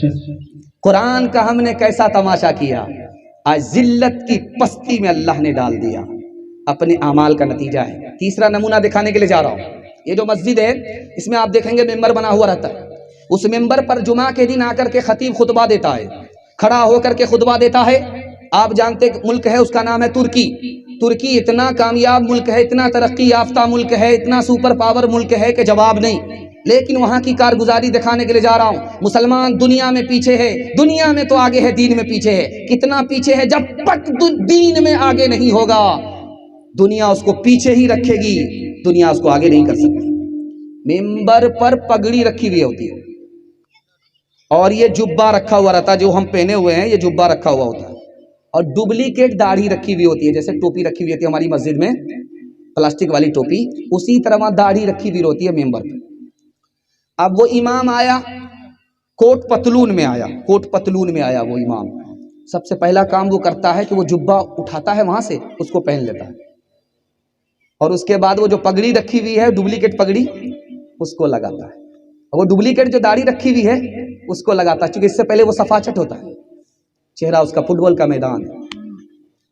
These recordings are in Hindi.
कुरान का हमने कैसा तमाशा किया, आज जिल्लत की पस्ती में अल्लाह ने डाल दिया, अपने अमाल का नतीजा है। तीसरा नमूना दिखाने के लिए जा रहा हूँ। ये जो मस्जिद है इसमें आप देखेंगे मेंबर बना हुआ रहता है। उस मेंबर पर जुमा के दिन आकर के खतीब खुतबा देता है, खड़ा होकर के खुतबा देता है। आप जानते मुल्क है उसका नाम है तुर्की। तुर्की इतना कामयाब मुल्क है, इतना तरक्की याफ्ता मुल्क है, इतना सुपर पावर मुल्क है कि जवाब नहीं। लेकिन वहाँ की कारगुजारी दिखाने के लिए जा रहा हूँ। मुसलमान दुनिया में पीछे है, दुनिया में तो आगे है, दीन में पीछे है। कितना पीछे है? जब तक दीन में आगे नहीं होगा दुनिया उसको पीछे ही रखेगी, दुनिया उसको आगे नहीं कर सकती। मेंबर पर पगड़ी रखी हुई होती है और ये जुब्बा रखा हुआ रहता है, जो हम पहने हुए हैं ये जुब्बा रखा हुआ होता है, और डुप्लीकेट दाढ़ी रखी हुई होती है, जैसे टोपी रखी हुई होती है हमारी मस्जिद में प्लास्टिक वाली टोपी, उसी तरह वहां दाढ़ी रखी हुई होती है मेंबर पे। अब वो इमाम आया, कोट पतलून में आया, कोट पतलून में आया वो इमाम। सबसे पहला काम वो करता है कि वो जुब्बा उठाता है वहां से, उसको पहन लेता है, और उसके बाद वो जो पगड़ी रखी हुई है डुप्लीकेट पगड़ी उसको लगाता है, और वो डुप्लीकेट जो दाढ़ी रखी हुई है उसको लगाता है, क्योंकि इससे पहले वो सफाचट होता है, चेहरा उसका फुटबॉल का मैदान है,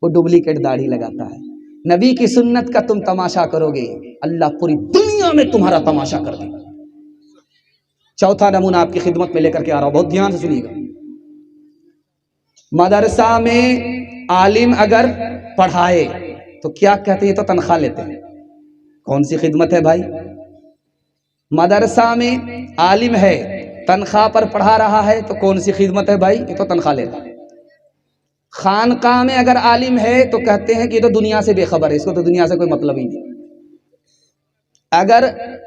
वो डुप्लीकेट दाढ़ी लगाता है। नबी की सुन्नत का तुम तमाशा करोगे, अल्लाह पूरी दुनिया में तुम्हारा तमाशा कर देगा। चौथा नमूना आपकी खिदमत में लेकर के आ रहा हूं, बहुत ध्यान से सुनिएगा। मदरसा में आलिम अगर पढ़ाए तो क्या कहते हैं? तो तनख्वाह लेते हैं। कौन सी खिदमत है भाई? मदरसा में आलिम है, तनख्वाह पर पढ़ा रहा है, तो कौन सी खिदमत है भाई? ये तो तनख्वाह लेता है। खानकाह में अगर आलिम है तो कहते हैं कि ये तो दुनिया से बेखबर है, इसको तो दुनिया से कोई मतलब ही नहीं। अगर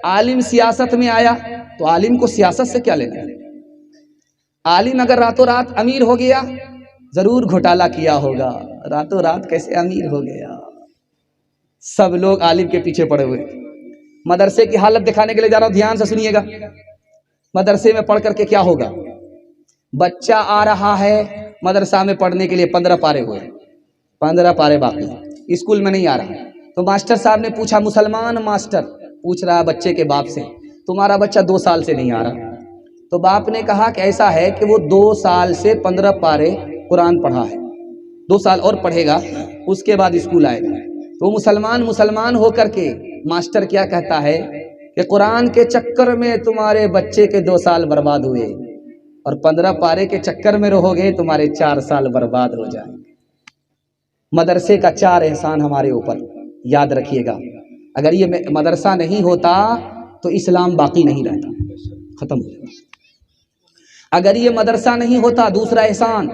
आलिम सियासत में आया तो आलिम को सियासत से क्या लेना है? आलिम अगर रातों रात अमीर हो गया, जरूर घोटाला किया होगा, रातों रात कैसे अमीर हो गया? सब लोग आलिम के पीछे पड़े हुए। मदरसे की हालत दिखाने के लिए जा रहा हूं, ध्यान से सुनिएगा। मदरसे में पढ़ करके क्या होगा? बच्चा आ रहा है मदरसा में पढ़ने के लिए, 15 पारे हुए, 15 पारे बाकी, स्कूल में नहीं आ रहा। तो मास्टर साहब ने पूछा, मुसलमान मास्टर पूछ रहा है बच्चे के बाप से, तुम्हारा बच्चा 2 साल से नहीं आ रहा। तो बाप ने कहा कि ऐसा है कि वो 2 साल से 15 पारे कुरान पढ़ा है, 2 साल और पढ़ेगा, उसके बाद स्कूल आएगा। तो मुसलमान होकर के मास्टर क्या कहता है कि कुरान के चक्कर में तुम्हारे बच्चे के 2 साल बर्बाद हुए, और 15 पारे के चक्कर में रहोगे तुम्हारे 4 साल बर्बाद हो जाएंगे। मदरसे का 4 एहसान हमारे ऊपर, याद रखिएगा। अगर ये मदरसा नहीं होता तो इस्लाम बाकी नहीं रहता, खत्म हो जाता। अगर ये मदरसा नहीं होता, दूसरा एहसान,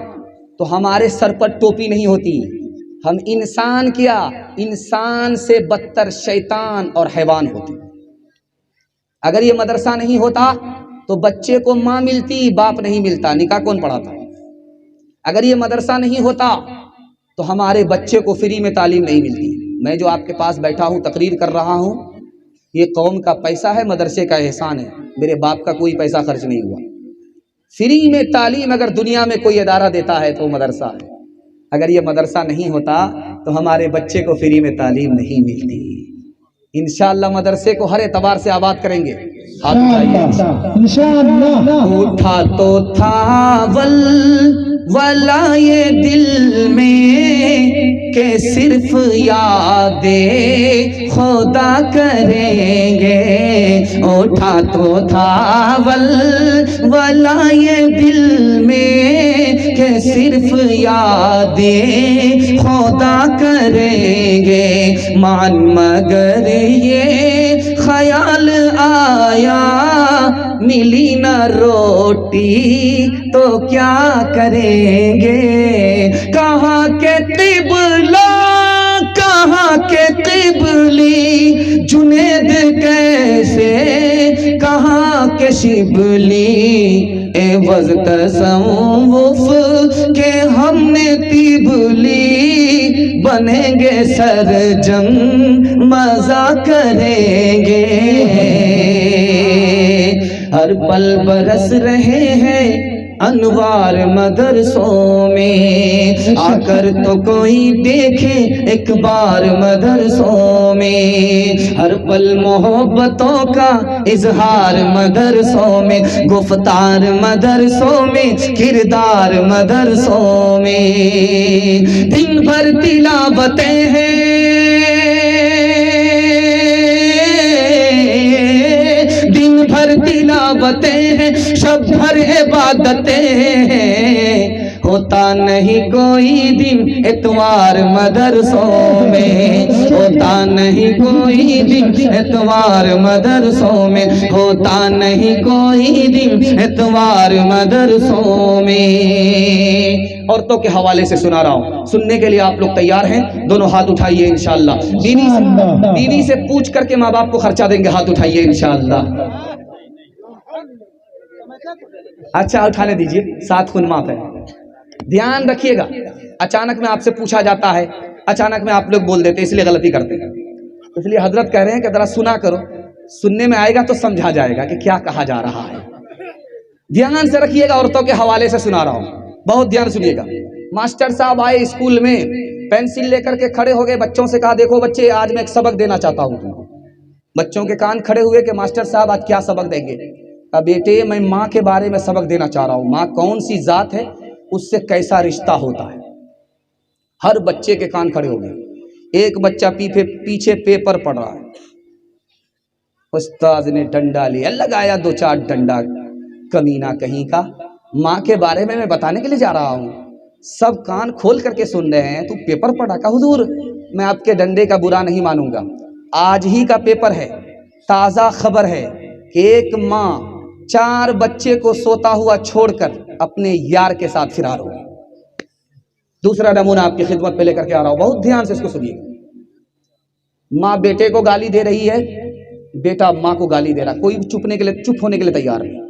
तो हमारे सर पर टोपी नहीं होती, हम इंसान क्या, इंसान से बदतर शैतान और हैवान होते। अगर ये मदरसा नहीं होता तो बच्चे को माँ मिलती, बाप नहीं मिलता, निकाह कौन पढ़ाता? अगर ये मदरसा नहीं होता तो हमारे बच्चे को फ्री में तालीम नहीं मिलती। मैं जो आपके पास बैठा हूँ, तकरीर कर रहा हूँ, ये कौम का पैसा है, मदरसे का एहसान है, मेरे बाप का कोई पैसा खर्च नहीं हुआ। फ्री में तालीम अगर दुनिया में कोई अदारा देता है तो मदरसा है। अगर ये मदरसा नहीं होता तो हमारे बच्चे को फ्री में तालीम नहीं मिलती। इंशाअल्लाह मदरसे को हर एतबार से आबाद करेंगे। उठा तो था वला ये दिल में के सिर्फ यादे खुदा करेंगे। उठा तो था वला ये दिल में के सिर्फ यादे खुदा करेंगे। मान मगर ये ख्याल आया मिली न रोटी तो क्या करेंगे। कहाँ के क़िबला कहाँ के क़िबली जुनैद कैसे कहाँ के शिबली एवज़ तसव्वुफ़ के हमने तिबली बनेंगे सरजम मज़ा करेंगे। हर पल बरस रहे हैं अनवार मदरसों में, आकर तो कोई देखे एक बार मदरसों में। हर पल मोहब्बतों का इजहार मदरसों में, गुफ्तार मदरसों में, किरदार मदरसों में। दिन भर तिलावतें हैं, दिन भर तिलावतें हैं, शब भर इबादतें हैं। होता नहीं कोई दिन इतवार मदरसों में, होता नहीं कोई दिन इतवार मदरसों में, होता नहीं कोई दिन इतवार मदरसों में। औरतों के हवाले से सुना रहा हूँ, सुनने के लिए आप लोग तैयार हैं? दोनों हाथ उठाइए इंशाअल्लाह। दीदी से पूछ करके माँ बाप को खर्चा देंगे, हाथ उठाइए इंशाअल्लाह। अच्छा उठाने दीजिए, 7 खून माफ है। ध्यान रखिएगा, अचानक में आपसे पूछा जाता है, अचानक में आप लोग बोल देते, इसलिए गलती करते हैं। इसलिए हजरत कह रहे हैं कि जरा सुना करो, सुनने में आएगा तो समझा जाएगा कि क्या कहा जा रहा है। ध्यान से रखिएगा, औरतों के हवाले से सुना रहा हूं, बहुत ध्यान सुनिएगा। मास्टर साहब आए स्कूल में, पेंसिल लेकर के खड़े हो गए, बच्चों से कहा देखो बच्चे आज मैं एक सबक देना चाहता हूं तुमको। बच्चों के कान खड़े हुए कि मास्टर साहब आज क्या सबक देंगे? अब बेटे मैं माँ के बारे में सबक देना चाह रहा हूँ, माँ कौन सी जात है, उससे कैसा रिश्ता होता है। हर बच्चे के कान खड़े हो गए। एक बच्चा पीछे पेपर पढ़ रहा है, उस्ताद ने डंडा लिया, लगाया 2-4 डंडा, कमीना कहीं का, माँ के बारे में मैं बताने के लिए जा रहा हूँ। सब कान खोल करके सुन रहे हैं, तू पेपर पढ़ा का? हुजूर मैं आपके डंडे का बुरा नहीं मानूंगा, आज ही का पेपर है, ताज़ा खबर है कि एक माँ 4 बच्चे को सोता हुआ छोड़कर अपने यार के साथ फिरार हो गई। दूसरा नमूना आपकी खिदमत पे लेकर के आ रहा हूं, बहुत ध्यान से इसको सुनिए। माँ बेटे को गाली दे रही है, बेटा माँ को गाली दे रहा, कोई चुप होने के लिए तैयार नहीं।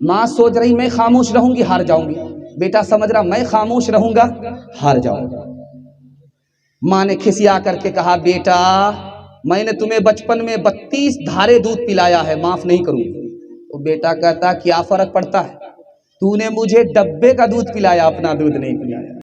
माँ सोच रही मैं खामोश रहूंगी हार जाऊंगी, बेटा समझ रहा मैं खामोश रहूंगा हार जाऊंगा। माँ ने खिसिया करके कहा बेटा मैंने तुम्हें बचपन में 32 धारे दूध पिलाया है, माफ नहीं करूंगी। तो बेटा कहता क्या फर्क पड़ता है, तूने मुझे डब्बे का दूध पिलाया, अपना दूध नहीं पिलाया।